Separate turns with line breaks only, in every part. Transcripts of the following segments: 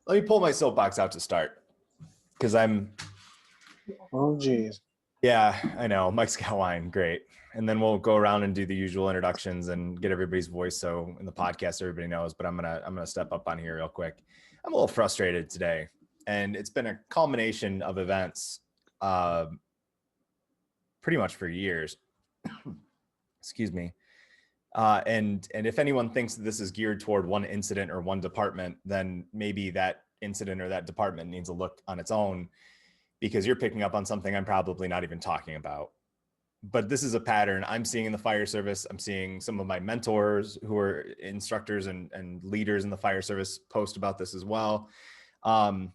Let me pull my soapbox out to start because
Oh, geez.
yeah, I know. Mike's got wine. Great. And then we'll go around and do the usual introductions and get everybody's voice. So in the podcast, everybody knows, but I'm going to step up on here real quick. I'm a little frustrated today, and it's been a culmination of events, uh, pretty much for years. Excuse me. And if anyone thinks that this is geared toward one incident or one department, then maybe that incident or that department needs a look on its own, because you're picking up on something I'm probably not even talking about. But this is a pattern I'm seeing in the fire service. I'm seeing some of my mentors who are instructors and leaders in the fire service post about this as well. Not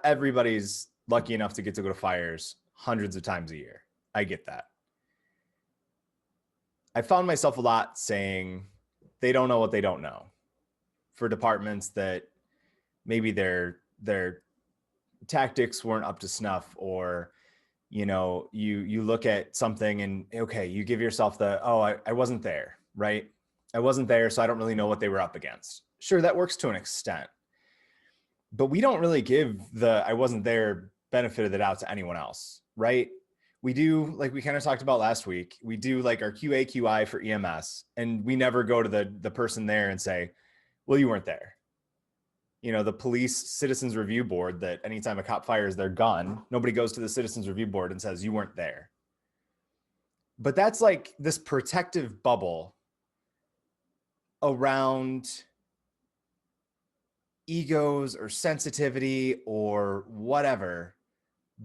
everybody's lucky enough to get to go to fires hundreds of times a year. I get that. I found myself a lot saying they don't know what they don't know for departments that maybe their tactics weren't up to snuff, or you look at something and okay, you give yourself the, oh, I wasn't there, right? I wasn't there, so I don't really know what they were up against. Sure, that works to an extent, but we don't really give the I wasn't there benefit of the doubt to anyone else, right? We do, like we kind of talked about last week, we do like our QA/QI for EMS, and we never go to the person there and say, well, you weren't there. The police citizens review board, that anytime a cop fires their gun, nobody goes to the citizens review board and says you weren't there. But that's like this protective bubble around egos or sensitivity or whatever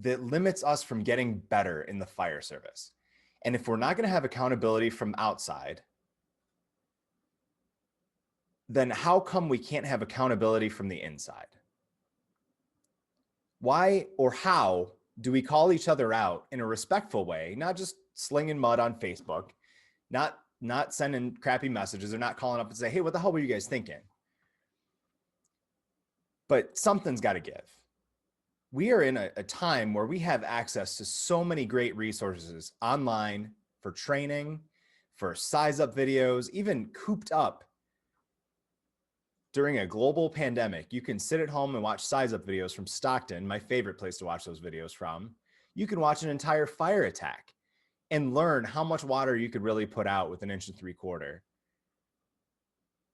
that limits us from getting better in the fire service. And if we're not going to have accountability from outside, then how come we can't have accountability from the inside? Why or how do we call each other out in a respectful way, not just slinging mud on Facebook, not sending crappy messages, or not calling up and say, hey, what the hell were you guys thinking? But something's got to give. We are in a time where we have access to so many great resources online for training, for size up videos, even cooped up during a global pandemic. You can sit at home and watch size up videos from Stockton, my favorite place to watch those videos from. You can watch an entire fire attack and learn how much water you could really put out with 1 3/4 inches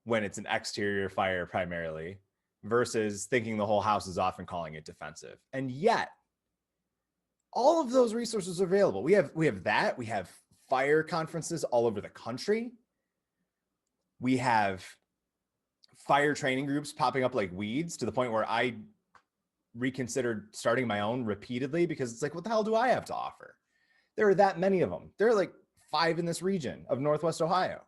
when it's an exterior fire primarily, versus thinking the whole house is off and calling it defensive. And yet, all of those resources are available. We have fire conferences all over the country. We have fire training groups popping up like weeds, to the point where I reconsidered starting my own repeatedly, because it's like, what the hell do I have to offer? There are that many of them. There are like 5 in this region of Northwest Ohio.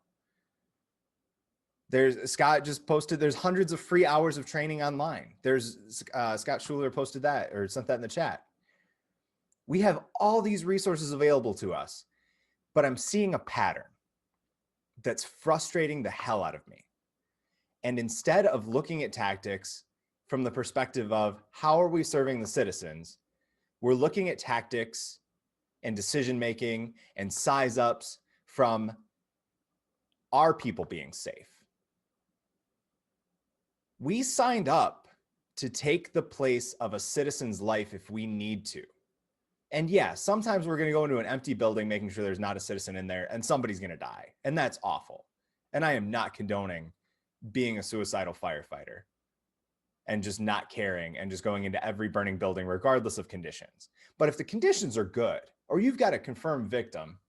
Scott just posted, there's hundreds of free hours of training online. There's Scott Schuler posted that, or sent that in the chat. We have all these resources available to us, but I'm seeing a pattern that's frustrating the hell out of me. And instead of looking at tactics from the perspective of how are we serving the citizens, we're looking at tactics and decision-making and size ups from our people being safe. We signed up to take the place of a citizen's life if we need to. And yeah, sometimes we're going to go into an empty building, making sure there's not a citizen in there, and somebody's going to die. And that's awful. And I am not condoning being a suicidal firefighter and just not caring and just going into every burning building regardless of conditions. But if the conditions are good, or you've got a confirmed victim,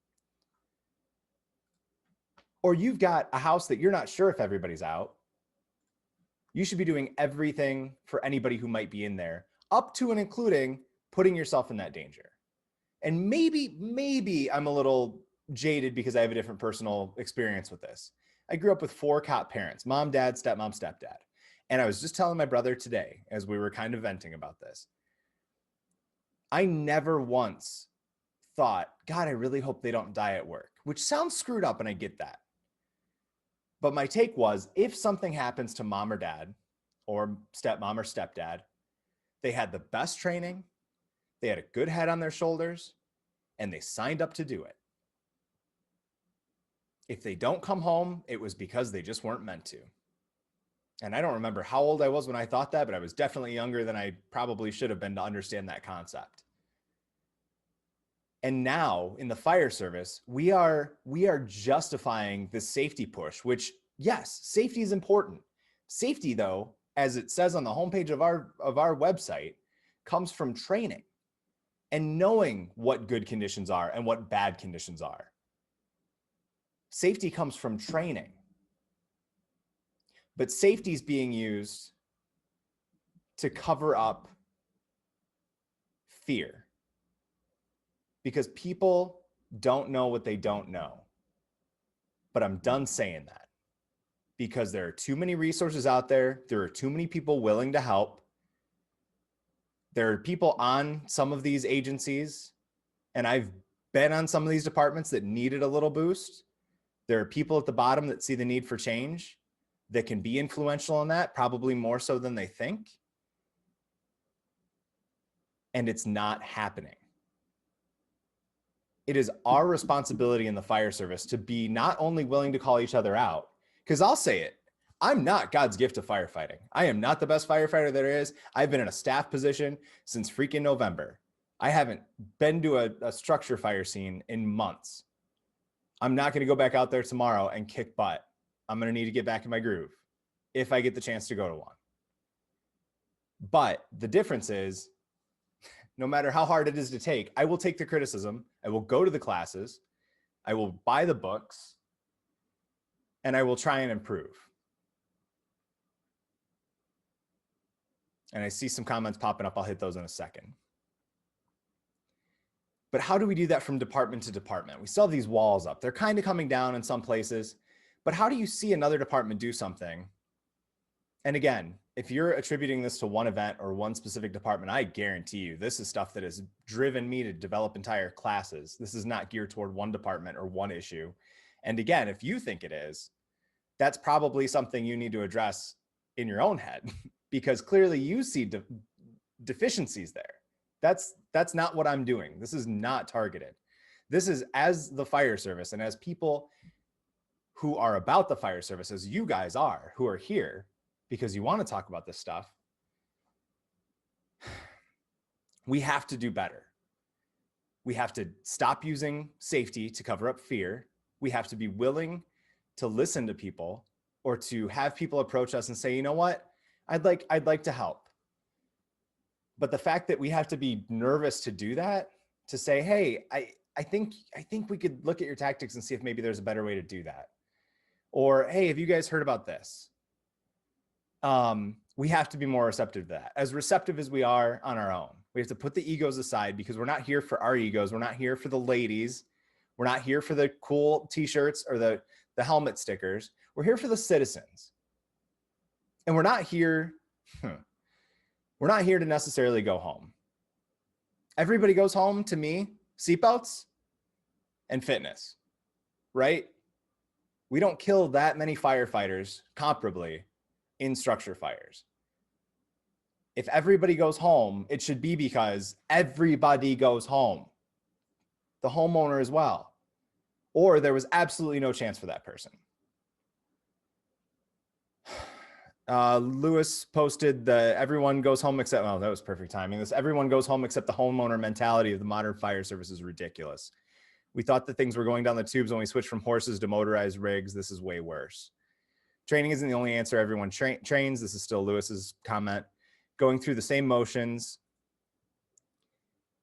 or you've got a house that you're not sure if everybody's out, you should be doing everything for anybody who might be in there, up to and including putting yourself in that danger. And maybe I'm a little jaded because I have a different personal experience with this. I grew up with 4 cop parents, mom, dad, stepmom, stepdad. And I was just telling my brother today, as we were kind of venting about this, I never once thought, God, I really hope they don't die at work, which sounds screwed up, and I get that. But my take was, if something happens to mom or dad, or stepmom or stepdad, they had the best training, they had a good head on their shoulders, and they signed up to do it. If they don't come home, it was because they just weren't meant to. And I don't remember how old I was when I thought that, but I was definitely younger than I probably should have been to understand that concept. And now in the fire service, we are justifying the safety push, which yes, safety is important. Safety, though, as it says on the homepage of our website, comes from training and knowing what good conditions are and what bad conditions are. Safety comes from training. But safety is being used to cover up fear, because people don't know what they don't know. But I'm done saying that, because there are too many resources out there. There are too many people willing to help. There are people on some of these agencies, and I've been on some of these departments that needed a little boost. There are people at the bottom that see the need for change, that can be influential in that, probably more so than they think. And it's not happening. It is our responsibility in the fire service to be not only willing to call each other out, because I'll say it, I'm not God's gift to firefighting. I am not the best firefighter there is. I've been in a staff position since freaking November. I haven't been to a structure fire scene in months. I'm not going to go back out there tomorrow and kick butt. I'm going to need to get back in my groove if I get the chance to go to one. But the difference is, no matter how hard it is to take, I will take the criticism. I will go to the classes. I will buy the books, and I will try and improve. And I see some comments popping up. I'll hit those in a second. But how do we do that from department to department? We still have these walls up. They're kind of coming down in some places, but how do you see another department do something? And again, if you're attributing this to one event or one specific department, I guarantee you this is stuff that has driven me to develop entire classes. This is not geared toward one department or one issue. And again, if you think it is, that's probably something you need to address in your own head, because clearly you see deficiencies there. That's not what I'm doing. This is not targeted. This is, as the fire service and as people who are about the fire service, as you guys are, who are here because you want to talk about this stuff, we have to do better. We have to stop using safety to cover up fear. We have to be willing to listen to people, or to have people approach us and say, you know what, I'd like to help. But the fact that we have to be nervous to do that, to say, hey, I think we could look at your tactics and see if maybe there's a better way to do that. Or, hey, have you guys heard about this? We have to be more receptive to that, as receptive as we are on our own. We have to put the egos aside, because we're not here for our egos. We're not here for the ladies. We're not here for the cool t-shirts or the helmet stickers. We're here for the citizens. And we're not here to necessarily go home. Everybody goes home, to me, seatbelts and fitness, right? We don't kill that many firefighters comparably in structure fires. If everybody goes home, it should be because everybody goes home, the homeowner as well, or there was absolutely no chance for that person. Lewis posted the everyone goes home except, oh, that was perfect timing. This everyone goes home except the homeowner mentality of the modern fire service is ridiculous. We thought that things were going down the tubes when we switched from horses to motorized rigs. This is way worse. Training isn't the only answer. Everyone trains. This is still Lewis's comment. Going through the same motions,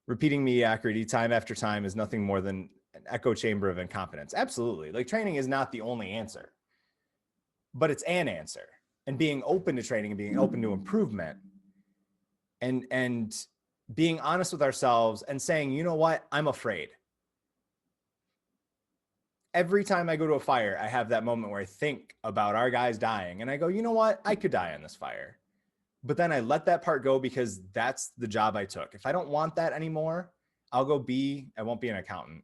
repeating mediocrity time after time is nothing more than an echo chamber of incompetence. Absolutely. Like, training is not the only answer, but it's an answer. And being open to training and being open to improvement, and being honest with ourselves and saying, you know what, I'm afraid. Every time I go to a fire, I have that moment where I think about our guys dying and I go, you know what, I could die in this fire. But then I let that part go, because that's the job I took. If I don't want that anymore, I won't be an accountant.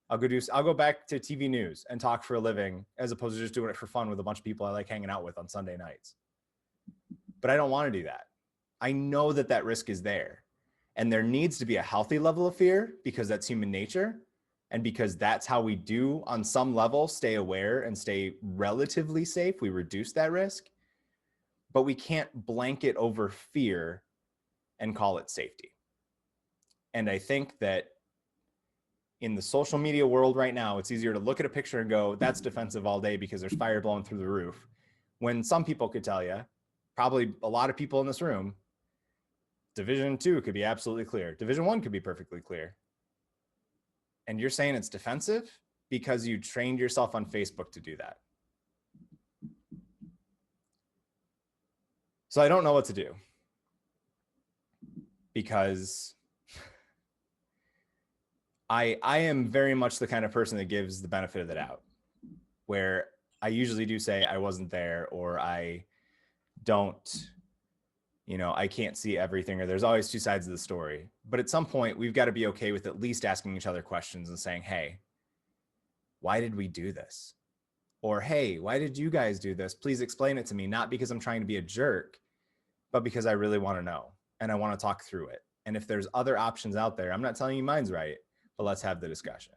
I'll go back to TV news and talk for a living, as opposed to just doing it for fun with a bunch of people I like hanging out with on Sunday nights. But I don't want to do that. I know that that risk is there, and there needs to be a healthy level of fear, because that's human nature. And because that's how we do, on some level, stay aware and stay relatively safe. We reduce that risk. but we can't blanket over fear and call it safety. And I think that in the social media world right now, it's easier to look at a picture and go, that's defensive all day because there's fire blowing through the roof. When some people could tell you, probably a lot of people in this room, Division 2 could be absolutely clear. Division 1 could be perfectly clear. And you're saying it's defensive because you trained yourself on Facebook to do that. So I don't know what to do, because I am very much the kind of person that gives the benefit of the doubt, where I usually do say I wasn't there, or I don't, I can't see everything, or there's always two sides of the story. But at some point, we've got to be okay with at least asking each other questions and saying, hey, why did we do this? Or, hey, why did you guys do this? Please explain it to me, not because I'm trying to be a jerk, but because I really want to know and I want to talk through it. And if there's other options out there, I'm not telling you mine's right, but let's have the discussion.